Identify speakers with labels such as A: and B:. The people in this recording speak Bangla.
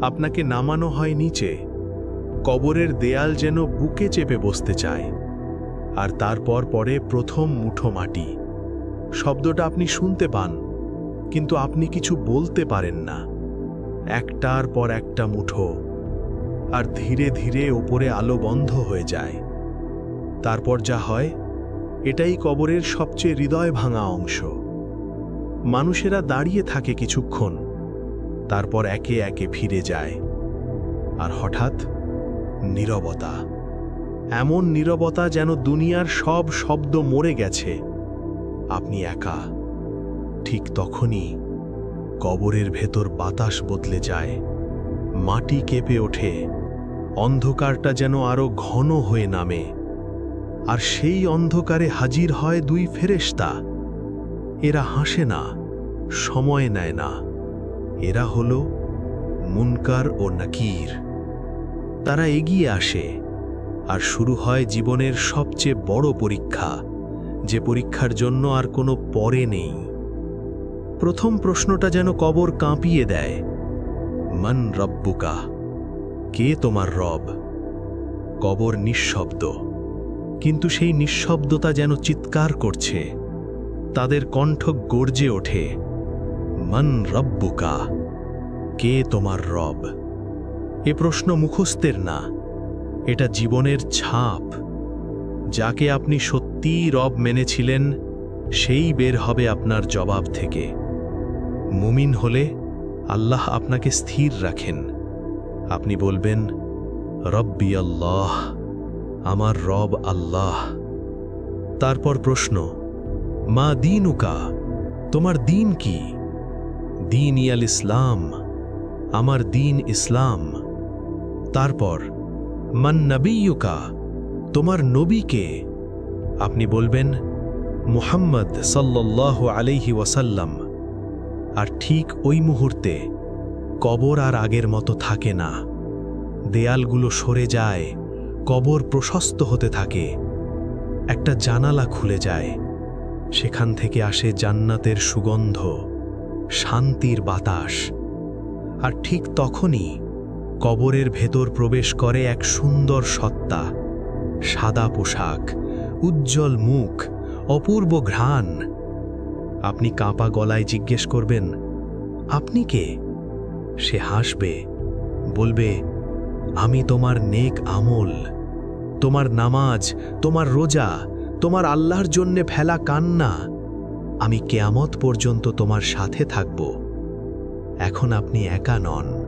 A: আপনাকে নামানো হয় নিচে। কবরের দেয়াল যেন বুকে চেপে বসতে চায়। আর তারপর পরে প্রথম মুঠো মাটি। শব্দটা আপনি শুনতে পান, কিন্তু আপনি কিছু বলতে পারেন না। একটার পর একটা মুঠো, আর ধীরে ধীরে ওপরে আলো বন্ধ হয়ে যায়। তারপর যা হয়, এটাই কবরের সবচেয়ে হৃদয় ভাঙা অংশ। মানুষেরা দাঁড়িয়ে থাকে কিছুক্ষণ, তারপর একে একে ফিরে যায়। আর হঠাৎ নীরবতা। এমন নীরবতা যেন দুনিয়ার সব শব্দ মরে গেছে। আপনি একা। ঠিক তখনই কবরের ভেতর বাতাস বদলে যায়, মাটি কেঁপে ওঠে, অন্ধকারটা যেন আরো ঘন হয়ে নামে। আর সেই অন্ধকারে হাজির হয় দুই ফেরেশতা। এরা হাসে না, সময় নেয় না। এরা হলো মুনকার ও নাকির। তারা এগিয়ে আসে, আর শুরু হয় জীবনের সবচেয়ে বড় পরীক্ষা, যে পরীক্ষার জন্য আর কোনো পরে নেই। প্রথম প্রশ্নটা যেন কবর কাঁপিয়ে দেয়, মান রব্বুকা, কে তোমার রব? কবর নিঃশব্দ, কিন্তু সেই নিঃশব্দতা যেন চিৎকার করছে। তাদের কণ্ঠ গর্জে ওঠে, মান রব্বুকা, কে তোমার রব? এ প্রশ্ন মুখস্থের না, এটা জীবনের ছাপ। যাকে আপনি সত্যিই রব মেনেছিলেন, সেই বের হবে আপনার জবাব থেকে। মুমিন হলে আল্লাহ আপনাকে স্থির রাখেন। আপনি বলবেন, রব্বি আল্লাহ, আমার রব আল্লাহ। তারপর প্রশ্ন, মা দীনুকা, তোমার দিন কি? দীন ইয়াল ইসলাম, আমার দিন ইসলাম। তারপর, মান নবিয়ুকা, তোমার নবী কে? আপনি বলবেন, মুহাম্মদ সাল্লাল্লাহু আলাইহি ওয়াসাল্লাম। আর ঠিক ওই মুহূর্তে কবর আর আগের মতো থাকে না। দেয়ালগুলো সরে যায়, কবর প্রশস্ত হতে থাকে। একটা জানালা খুলে যায়, সেখান থেকে আসে জান্নাতের সুগন্ধ, শান্তির বাতাস। আর ঠিক তখনই কবরের ভেতর প্রবেশ করে এক সুন্দর সত্তা, সাদা পোশাক, উজ্জ্বল মুখ, অপূর্ব ঘ্রাণ। আপনি কাঁপা গলায় জিজ্ঞেস করবেন, আপনি কে? সে হাসবে, বলবে, আমি তোমার নেক আমল, তোমার নামাজ, তোমার রোজা, তোমার আল্লাহর জন্যে ফেলা কান্না। আমি কিয়ামত পর্যন্ত তোমার সাথে থাকব। এখন আপনি একা নন।